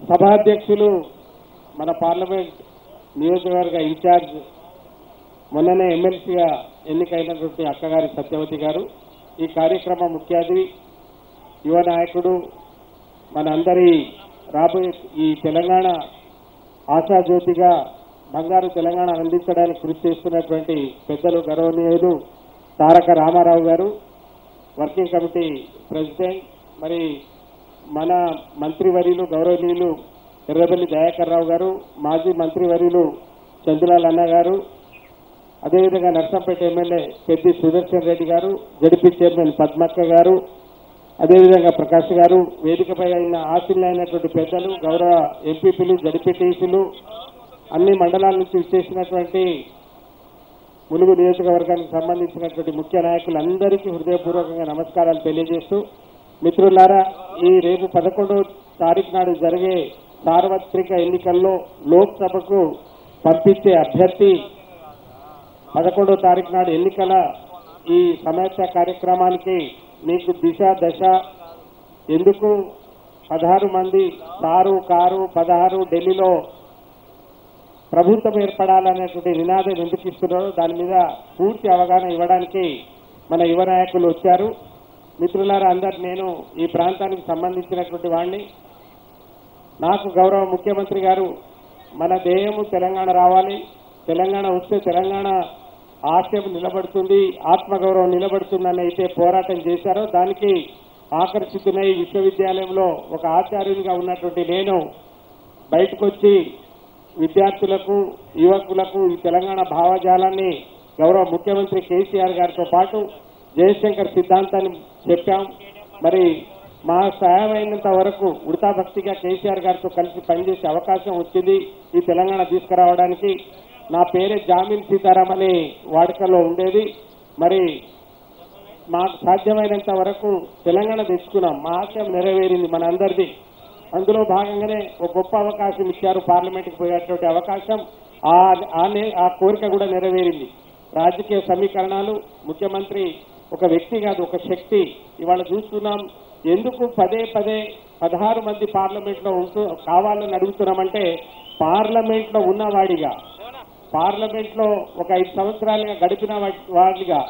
సభాధ్యక్షులు మన పార్లమెంట్ నియోజకవర్గ ఇన్ఛార్జ్ మొన్ననే ఎమ్మెల్సీగా ఎన్నికైనటువంటి అక్కగారి సత్యవతి గారు, ఈ కార్యక్రమ ముఖ్య అతిథి యువ నాయకుడు, మన అందరి రాబోయే ఈ తెలంగాణ ఆశాజ్యోతిగా బంగారు తెలంగాణ అందించడానికి కృషి చేస్తున్నటువంటి పెద్దలు గౌరవనీయులు తారక రామారావు గారు, వర్కింగ్ కమిటీ ప్రెసిడెంట్, మరి మన మంత్రివర్యులు గౌరవనీయులు ఎర్రబెల్లి దయాకర్ రావు గారు, మాజీ మంత్రివర్యులు చంద్రలాల్ అన్న గారు, అదేవిధంగా నర్సంపేట ఎమ్మెల్యే పెద్ది సుదర్శన్ రెడ్డి గారు, జడిపి చైర్మన్ పద్మక్క గారు, అదేవిధంగా ప్రకాష్ గారు, వేదికపై అయిన ఆశీలైనటువంటి పెద్దలు, గౌరవ ఎంపీపీలు, జడిపిటీసీలు, అన్ని మండలాల నుంచి విచ్చేసినటువంటి ములుగు నియోజకవర్గానికి సంబంధించినటువంటి ముఖ్య నాయకులందరికీ హృదయపూర్వకంగా నమస్కారాలు తెలియజేస్తూ, మిత్రులారా, ఈ రేపు 11వ తారీఖు నాడు జరిగే సార్వత్రిక ఎన్నికల్లో లోక్సభకు పంపించే అభ్యర్థి 11వ తారీఖు నాడు ఎన్నికల ఈ సమస్య కార్యక్రమానికి మీకు దిశ దశ ఎందుకు 16 మంది సారు కారు 16 ఢిల్లీలో ప్రభుత్వం ఏర్పడాలనేటువంటి నినాదం ఎందుకు ఇస్తున్నారో దాని మీద పూర్తి అవగాహన ఇవ్వడానికి మన యువ నాయకులు వచ్చారు. మిత్రులారా, అందరు నేను ఈ ప్రాంతానికి సంబంధించినటువంటి వాడిని. నాకు గౌరవ ముఖ్యమంత్రి గారు మన ధ్యేయము తెలంగాణ రావాలి, తెలంగాణ వస్తే తెలంగాణ ఆశయం నిలబడుతుంది, ఆత్మగౌరవం నిలబడుతుందని అయితే పోరాటం చేశారో దానికి ఆకర్షితులై విశ్వవిద్యాలయంలో ఒక ఆచార్యునిగా ఉన్నటువంటి నేను బయటకు వచ్చి విద్యార్థులకు, యువకులకు ఈ తెలంగాణ భావజాలాన్ని గౌరవ ముఖ్యమంత్రి కేసీఆర్ గారితో పాటు జయశంకర్ సిద్ధాంతాన్ని చెప్పాం. మరి మా సహాయమైనంత వరకు ఉడతాభక్తిగా కేసీఆర్ గారితో కలిసి పనిచేసే అవకాశం వచ్చింది ఈ తెలంగాణ తీసుకురావడానికి. నా పేరే జామీన్ సీతారాం అనే వాడుకలో ఉండేది. మరి మాకు సాధ్యమైనంత వరకు తెలంగాణ తెచ్చుకున్నాం, మా ఆశయం నెరవేరింది మన అందరిది. అందులో భాగంగానే ఒక గొప్ప అవకాశం ఇచ్చారు, పార్లమెంట్కి పోయేటువంటి అవకాశం. ఆ కోరిక కూడా నెరవేరింది. రాజకీయ సమీకరణాలు, ముఖ్యమంత్రి ఒక వ్యక్తి కాదు, ఒక శక్తి. ఇవాళ చూస్తున్నాం ఎందుకు పదే 16 మంది పార్లమెంట్లో కావాలని అడుగుతున్నామంటే, పార్లమెంట్లో ఉన్నవాడిగా, పార్లమెంట్లో ఒక 5 సంవత్సరాలుగా గడిపిన వాడిగా,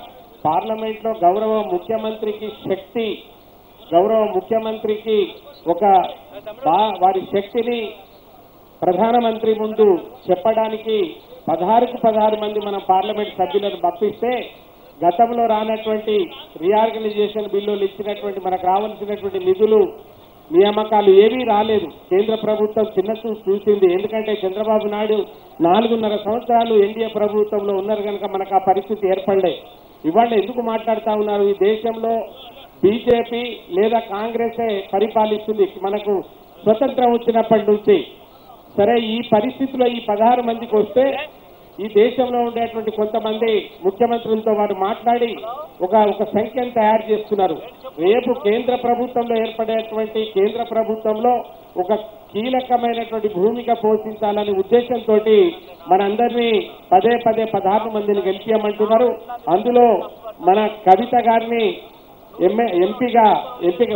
పార్లమెంట్లో గౌరవ ముఖ్యమంత్రికి శక్తి, గౌరవ ముఖ్యమంత్రికి ఒక వారి శక్తిని ప్రధానమంత్రి ముందు చెప్పడానికి 16కు 16 మంది మనం పార్లమెంట్ సభ్యులను పంపిస్తే గతంలో రానటువంటి రీఆర్గనైజేషన్ బిల్లులు ఇచ్చినటువంటి మనకు రావాల్సినటువంటి నిధులు, నియామకాలు ఏవీ రాలేదు. కేంద్ర ప్రభుత్వం చిన్న చూసింది. ఎందుకంటే చంద్రబాబు నాయుడు 4.5 సంవత్సరాలు ఎన్డీఏ ప్రభుత్వంలో ఉన్నారు కనుక మనకు ఆ పరిస్థితి ఏర్పడలే. ఇవాళ ఎందుకు మాట్లాడుతూ ఉన్నారు? ఈ దేశంలో బీజేపీ లేదా కాంగ్రెసే పరిపాలిస్తుంది మనకు స్వతంత్రం వచ్చినప్పటి నుంచి. సరే, ఈ పరిస్థితిలో ఈ 16 మందికి వస్తే ఈ దేశంలో ఉండేటువంటి కొంతమంది ముఖ్యమంత్రులతో వారు మాట్లాడి ఒక సంఖ్యను తయారు చేస్తున్నారు. రేపు కేంద్ర ప్రభుత్వంలో ఏర్పడేటువంటి కేంద్ర ప్రభుత్వంలో ఒక కీలకమైనటువంటి భూమిక పోషించాలనే ఉద్దేశంతో మనందరినీ పదే 16 మందిని గెలిపించమంటున్నారు. అందులో మన కవిత గారిని ఎంపీగా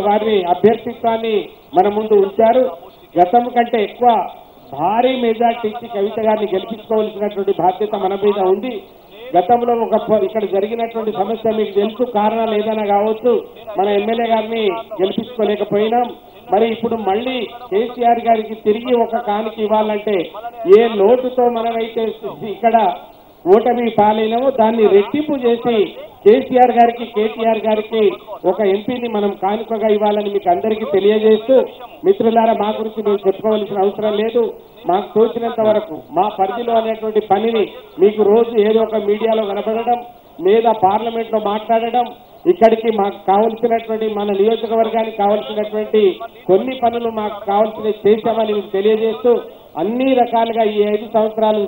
వారిని అభ్యర్థిత్వాన్ని మన ముందు ఉంచారు. గతం కంటే ఎక్కువ భారీ మెజార్టీ ఇచ్చి కవిత గారిని గెలిపించుకోవాల్సినటువంటి బాధ్యత మన మీద ఉంది. గతంలో ఇక్కడ జరిగినటువంటి సమస్య మీకు తెలుసు, కారణాలు ఏదైనా కావచ్చు, మన ఎమ్మెల్యే గారిని గెలిపించుకోలేకపోయినాం. మరి ఇప్పుడు మళ్ళీ కేసీఆర్ గారికి తిరిగి ఒక కానుక ఇవ్వాలంటే ఏ లోటుతో మనమైతే ఇక్కడ ఓటమి పాలైనామో దాన్ని రెట్టింపు చేసి కేసీఆర్ గారికి, కేటీఆర్ గారికి ఒక ఎంపీని మనం కానుకగా ఇవ్వాలని మీకు అందరికీ తెలియజేస్తూ, మిత్రులారా, మా గురించి మేము చెప్పుకోవాల్సిన అవసరం లేదు. మాకు తోచినంత వరకు మా పరిధిలో అనేటువంటి పనిని మీకు రోజు ఏదో ఒక మీడియాలో కనపడడం లేదా పార్లమెంట్లో మాట్లాడడం, ఇక్కడికి మాకు కావలసినటువంటి మన నియోజకవర్గానికి కావలసినటువంటి కొన్ని పనులు మాకు కావాల్సినవి చేశామని మీకు తెలియజేస్తూ, అన్ని రకాలుగా ఈ 5 సంవత్సరాలు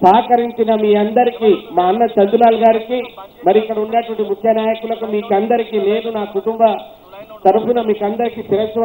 సహకరించిన మీ అందరికీ, మా అన్న చందులాల్ గారికి, మరి ఇక్కడ ఉన్నటువంటి ముఖ్య నాయకులకు, మీకందరికీ నేను నా కుటుంబ తరఫున మీకందరికీ శిరస్సు